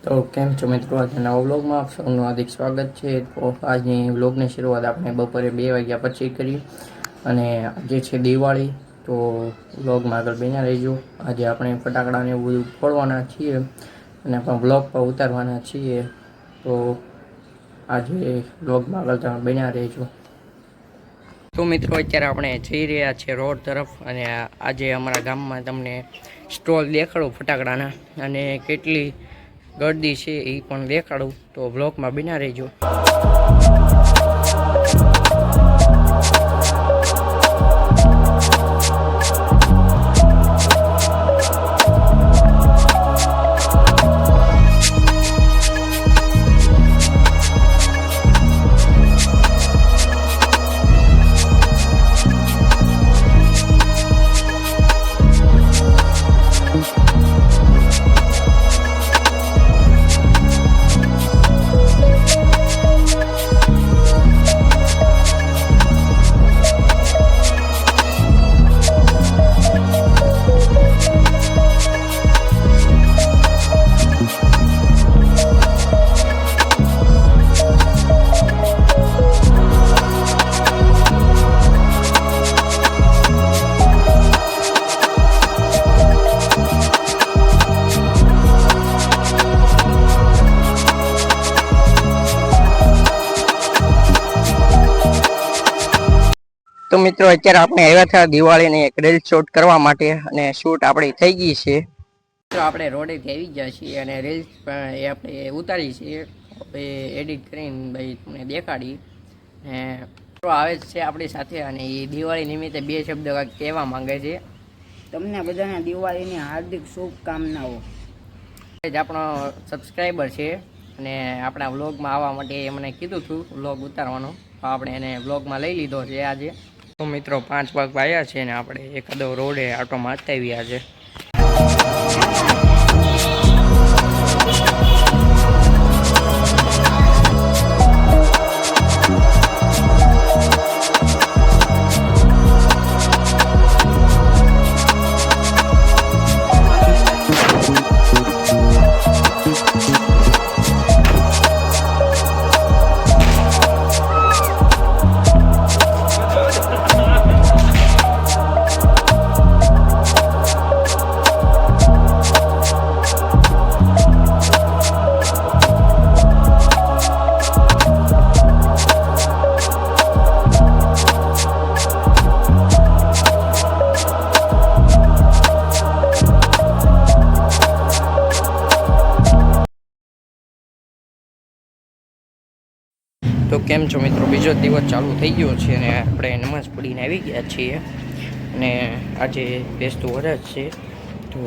તો કેમ છો મિત્રો, આજે નવા વ્લોગમાં આપ સૌનું હાર્દિક સ્વાગત છે। તો આજની વ્લોગની શરૂઆત આપણે બપોરે 2 વાગ્યા પછી કરી અને આજે છે દિવાળી। તો વ્લોગમાં આગળ બન્યા રહેજો। આજે આપણે ફટાકડાને એવું બધું ફોડવાના છીએ અને પણ વ્લોગ પર ઉતારવાના છીએ। તો આજે વ્લોગમાં આગળ તમે બન્યા રહેજો। તો મિત્રો, અત્યારે આપણે જઈ રહ્યા છીએ રોડ તરફ અને આજે અમારા ગામમાં તમને સ્ટોલ દેખાડું ફટાકડાના અને કેટલી ગર્દી છે એ પણ દેખાડું। તો બ્લોગમાં બન્યા રહેજો। તો મિત્રો, અત્યારે આપણે આવ્યા હતા દિવાળીની એક રીલ શૂટ કરવા માટે અને શૂટ આપણી થઈ ગઈ છે। તો આપણે રોડેથી આવી ગયા છીએ અને રીલ્સ પણ એ આપણે ઉતારી છે, એડિટ કરીને ભાઈ તમને દેખાડી ને આવે છે આપણી સાથે અને એ દિવાળી નિમિત્તે 2 શબ્દ કહેવા માંગે છે। તમને બધાને દિવાળીની હાર્દિક શુભકામનાઓ। આપણો સબસ્ક્રાઈબર છે અને આપણા વ્લોગમાં આવવા માટે એમને કીધું હતું વ્લોગ ઉતારવાનો, તો આપણે એને વ્લોગમાં લઈ લીધો છે આજે। તો મિત્રો, 5 વાગ આવ્યા છે ને આપણે એકાદો રોડે આટો મારતા આવ્યા છે। તો કેમ છો મિત્રો, બીજો દિવસ ચાલુ થઈ ગયો છે અને આપણે નમાઝ પઢીને આવી ગયા છીએ અને આજે બેસતું વરસ છે। તો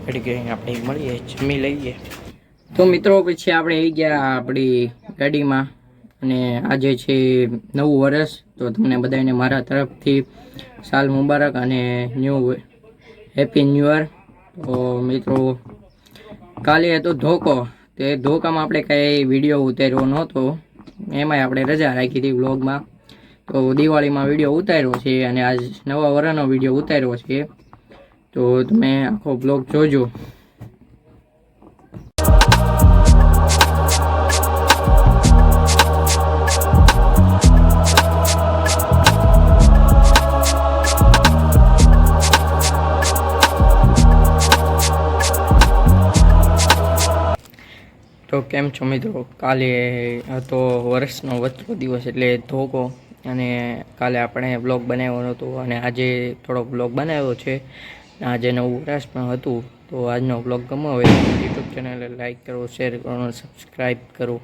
ઘડી ઘડી આપણે મળીએ, જમી લઈએ। તો મિત્રો, પછી આપણે આવી ગયા આપણી ગાડીમાં અને આજે છે નવું વરસ। તો તમને બધાને મારા તરફથી સાલ મુબારક અને હેપી ન્યૂ યર। તો મિત્રો, કાલે હતો ધોકો, તે ધોકામાં આપણે કાંઈ વિડીયો ઉતાર્યો નહોતો, એમાંય આપણે રજા રાખી હતી વ્લોગમાં। તો દિવાળીમાં વિડીયો ઉતાર્યો છે અને આજ નવા વર્ષનો વિડીયો ઉતાર્યો છે। તો તમે આખો બ્લોગ જોજો। તો કેમ છો મિત્રો, કાલે હતો વર્ષનો વચલો દિવસ એટલે ધોકો અને કાલે આપણે બ્લોગ બનાવ્યો નહોતો અને આજે થોડોક બ્લોગ બનાવ્યો છે। આજે નવું વર્ષ પણ હતું। તો આજનો બ્લોગ ગમ્યો હોય યુટ્યુબ ચેનલને લાઈક કરો, શેર કરો, સબસ્ક્રાઈબ કરો।